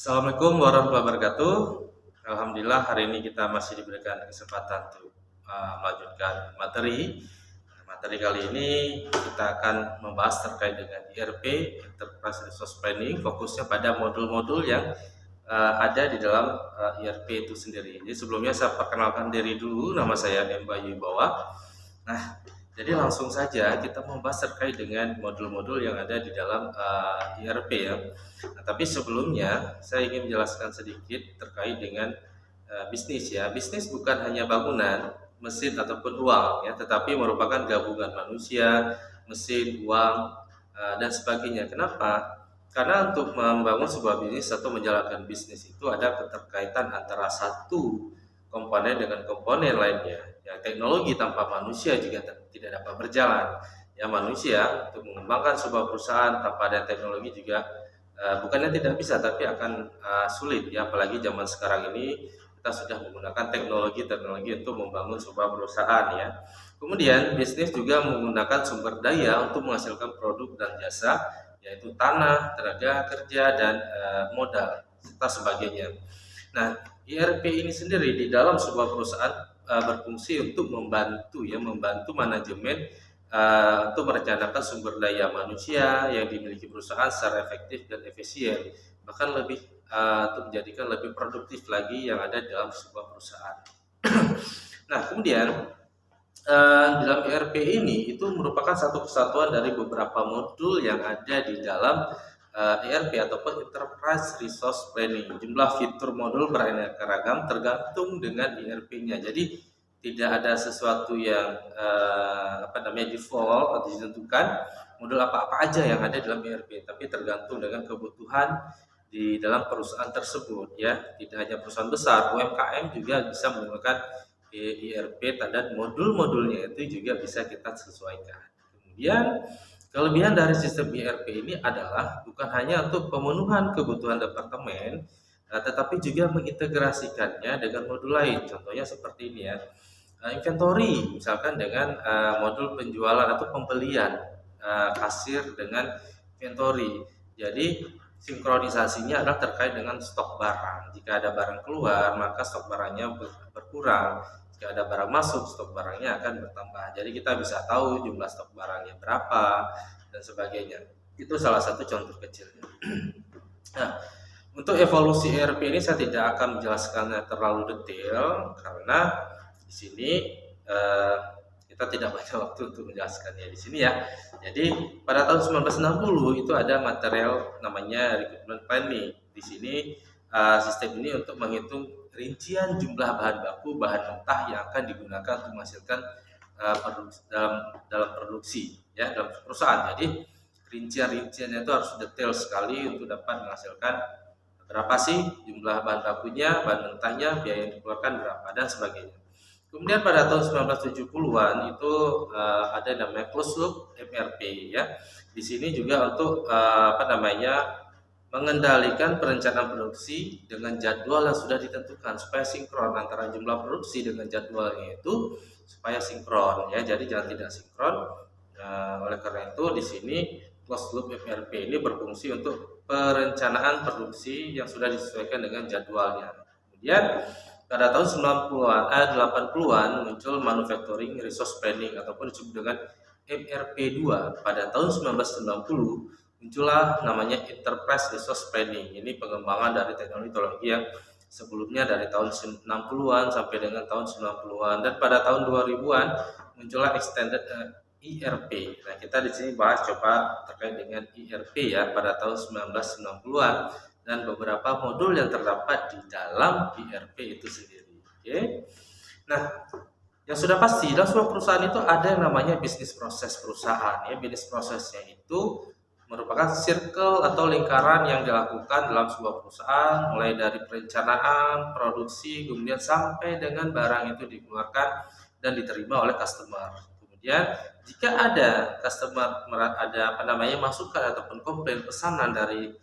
Assalamualaikum warahmatullahi wabarakatuh. Alhamdulillah hari ini kita masih diberikan kesempatan untuk melanjutkan materi. Materi kali ini kita akan membahas terkait dengan ERP (Enterprise Resource Planning), fokusnya pada modul-modul yang ada di dalam ERP itu sendiri. Jadi sebelumnya saya perkenalkan diri dulu, nama saya M. Bayu Wibawa. Nah, jadi langsung saja kita membahas terkait dengan modul-modul yang ada di dalam ERP ya. Nah, tapi sebelumnya saya ingin menjelaskan sedikit terkait dengan bisnis ya. Bisnis bukan hanya bangunan, mesin ataupun uang ya, tetapi merupakan gabungan manusia, mesin, uang dan sebagainya. Kenapa? Karena untuk membangun sebuah bisnis atau menjalankan bisnis itu ada keterkaitan antara satu komponen dengan komponen lainnya. Ya, teknologi tanpa manusia juga tidak dapat berjalan. Ya, manusia untuk mengembangkan sebuah perusahaan tanpa ada teknologi juga bukannya tidak bisa, tapi akan sulit ya, apalagi zaman sekarang ini kita sudah menggunakan teknologi untuk membangun sebuah perusahaan ya. Kemudian bisnis juga menggunakan sumber daya untuk menghasilkan produk dan jasa, yaitu tanah, tenaga kerja, dan modal serta sebagainya. Nah, ERP ini sendiri di dalam sebuah perusahaan berfungsi untuk membantu manajemen untuk merencanakan sumber daya manusia yang dimiliki perusahaan secara efektif dan efisien, bahkan lebih untuk menjadikan lebih produktif lagi yang ada dalam sebuah perusahaan. Nah, kemudian dalam ERP ini itu merupakan satu kesatuan dari beberapa modul yang ada di dalam ERP ataupun Enterprise Resource Planning. Jumlah fitur modul beraneka ragam tergantung dengan ERP-nya. Jadi tidak ada sesuatu yang default atau ditentukan modul apa-apa aja yang ada dalam ERP, tapi tergantung dengan kebutuhan di dalam perusahaan tersebut ya. Tidak hanya perusahaan besar, UMKM juga bisa menggunakan ERP dan modul-modulnya itu juga bisa kita sesuaikan. Kemudian kelebihan dari sistem ERP ini adalah bukan hanya untuk pemenuhan kebutuhan departemen, tetapi juga mengintegrasikannya dengan modul lain. Contohnya seperti ini ya, inventory misalkan dengan modul penjualan atau pembelian kasir dengan inventory. Jadi sinkronisasinya adalah terkait dengan stok barang. Jika ada barang keluar, maka stok barangnya berkurang. Jika ada barang masuk, stok barangnya akan bertambah. Jadi kita bisa tahu jumlah stok barangnya berapa dan sebagainya. Itu salah satu contoh kecilnya. Nah, untuk evolusi ERP ini saya tidak akan menjelaskannya terlalu detail karena di sini kita tidak banyak waktu untuk menjelaskannya di sini ya. Jadi pada tahun 1960 itu ada material namanya recruitment planning. Di sini sistem ini untuk menghitung rincian jumlah bahan baku, bahan mentah yang akan digunakan untuk menghasilkan dalam produksi ya, dalam perusahaan. Jadi rinciannya itu harus detail sekali untuk dapat menghasilkan berapa sih jumlah bahan bakunya, bahan mentahnya, biaya yang dikeluarkan berapa dan sebagainya. Kemudian pada tahun 1970-an itu ada namanya closed loop MRP ya. Di sini juga untuk mengendalikan perencanaan produksi dengan jadwal yang sudah ditentukan supaya sinkron antara jumlah produksi dengan jadwalnya itu supaya sinkron ya. Jadi jangan tidak sinkron. Oleh karena itu di sini closed loop MRP ini berfungsi untuk perencanaan produksi yang sudah disesuaikan dengan jadwalnya. Kemudian pada tahun 80-an muncul manufacturing resource planning ataupun disebut dengan MRP2. Pada tahun 1990 muncullah namanya Enterprise Resource Planning. Ini pengembangan dari teknologi yang sebelumnya dari tahun 60-an sampai dengan tahun 90-an, dan pada tahun 2000-an muncullah Extended ERP. Nah, kita di sini bahas coba terkait dengan ERP ya pada tahun 1990-an dan beberapa modul yang terdapat di dalam ERP itu sendiri. Oke. Nah, yang sudah pasti dalam sebuah perusahaan itu ada yang namanya bisnis proses perusahaan ya. Bisnis prosesnya itu merupakan circle atau lingkaran yang dilakukan dalam sebuah perusahaan mulai dari perencanaan, produksi, kemudian sampai dengan barang itu dikeluarkan dan diterima oleh customer. Kemudian jika ada customer masukan ataupun komplain pesanan dari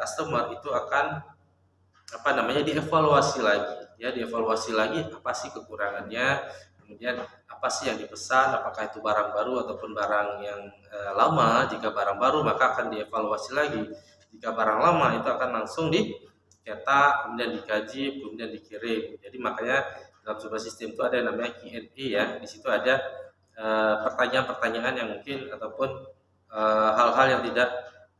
customer itu akan dievaluasi lagi apa sih kekurangannya, kemudian apa sih yang dipesan, apakah itu barang baru ataupun barang yang lama. Jika barang baru maka akan dievaluasi lagi, Jika barang lama itu akan langsung dicetak, kemudian dikaji, kemudian dikirim. Jadi makanya dalam sebuah sistem itu ada yang namanya Q&A ya. Di situ ada pertanyaan-pertanyaan yang mungkin ataupun hal-hal yang tidak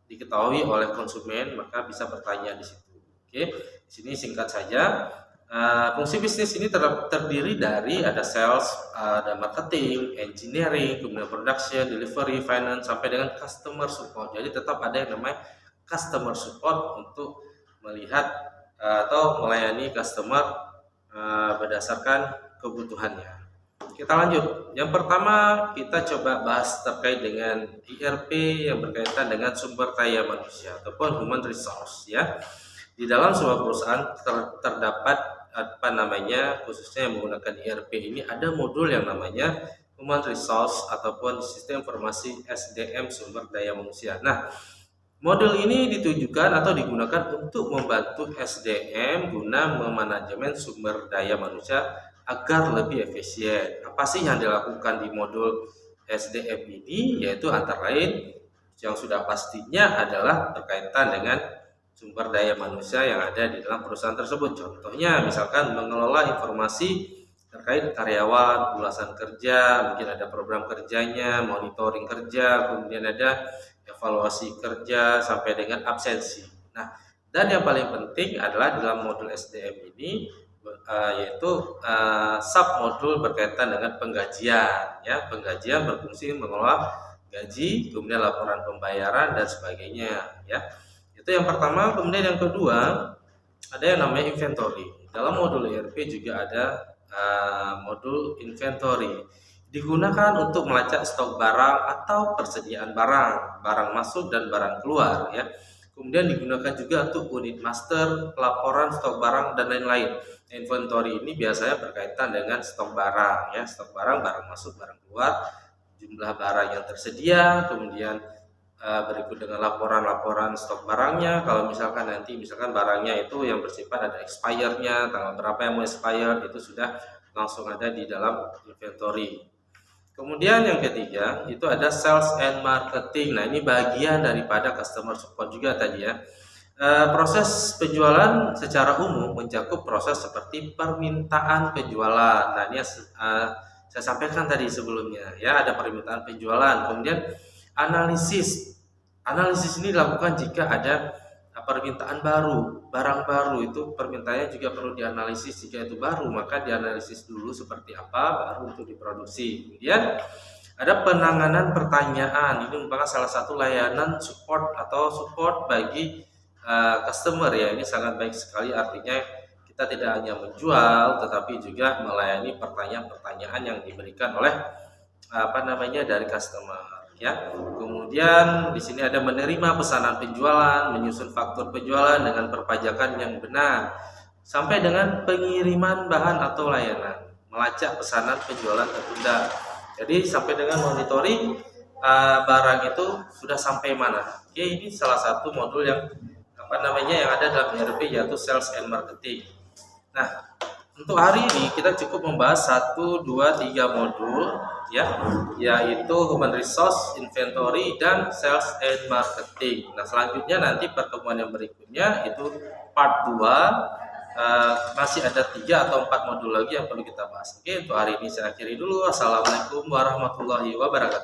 diketahui oleh konsumen, maka bisa bertanya di situ. Oke, di sini singkat saja. Fungsi bisnis ini terdiri dari ada sales, ada marketing, engineering, kemudian production, delivery, finance, sampai dengan customer support. Jadi tetap ada yang namanya customer support untuk melihat atau melayani customer berdasarkan kebutuhannya. Kita lanjut. Yang pertama kita coba bahas terkait dengan ERP yang berkaitan dengan sumber daya manusia ataupun human resource ya. Di dalam sebuah perusahaan terdapat khususnya yang menggunakan ERP ini ada modul yang namanya human resource ataupun sistem informasi SDM sumber daya manusia. Nah, modul ini ditujukan atau digunakan untuk membantu SDM guna memanajemen sumber daya manusia agar lebih efisien. Apa sih yang dilakukan di modul SDM ini? Yaitu antara lain yang sudah pastinya adalah berkaitan dengan sumber daya manusia yang ada di dalam perusahaan tersebut. Contohnya misalkan mengelola informasi terkait karyawan, ulasan kerja, mungkin ada program kerjanya, monitoring kerja, kemudian ada evaluasi kerja sampai dengan absensi. Nah, dan yang paling penting adalah dalam modul SDM ini yaitu sub modul berkaitan dengan penggajian ya. Penggajian berfungsi mengelola gaji, kemudian laporan pembayaran dan sebagainya ya. Itu yang pertama. Kemudian yang kedua ada yang namanya inventory. Dalam modul ERP juga ada modul inventory, digunakan untuk melacak stok barang atau persediaan barang masuk dan barang keluar ya. Kemudian digunakan juga untuk unit master, pelaporan stok barang dan lain-lain. Inventory ini biasanya berkaitan dengan stok barang ya, stok barang masuk, barang keluar, jumlah barang yang tersedia, kemudian berikut dengan laporan stok barangnya. Kalau misalkan nanti barangnya itu yang bersifat ada expire-nya, tanggal berapa yang mau expire, itu sudah langsung ada di dalam inventory. Kemudian yang ketiga itu ada sales and marketing. Nah, ini bagian daripada customer support juga tadi ya. Proses penjualan secara umum mencakup proses seperti permintaan penjualan. Nah, ini saya sampaikan tadi sebelumnya ya, ada permintaan penjualan, kemudian analisis ini dilakukan jika ada permintaan baru, barang baru, itu permintaannya juga perlu dianalisis. Jika itu baru, maka dianalisis dulu seperti apa, baru untuk diproduksi. Kemudian ada penanganan pertanyaan. Ini merupakan salah satu layanan support bagi customer ya. Ini sangat baik sekali, artinya kita tidak hanya menjual tetapi juga melayani pertanyaan-pertanyaan yang diberikan oleh dari customer ya. Kemudian di sini ada menerima pesanan penjualan, menyusun faktur penjualan dengan perpajakan yang benar, sampai dengan pengiriman bahan atau layanan, melacak pesanan penjualan tertunda. Jadi sampai dengan monitoring barang itu sudah sampai mana. Oke, ini salah satu modul yang yang ada dalam ERP, yaitu sales and marketing. Nah, untuk hari ini kita cukup membahas 1, 2, 3 modul ya, yaitu human resource, inventory, dan sales and marketing. Nah, selanjutnya nanti pertemuan yang berikutnya itu part 2, masih ada 3 atau 4 modul lagi yang perlu kita bahas. Oke, untuk hari ini saya akhiri dulu. Assalamualaikum warahmatullahi wabarakatuh.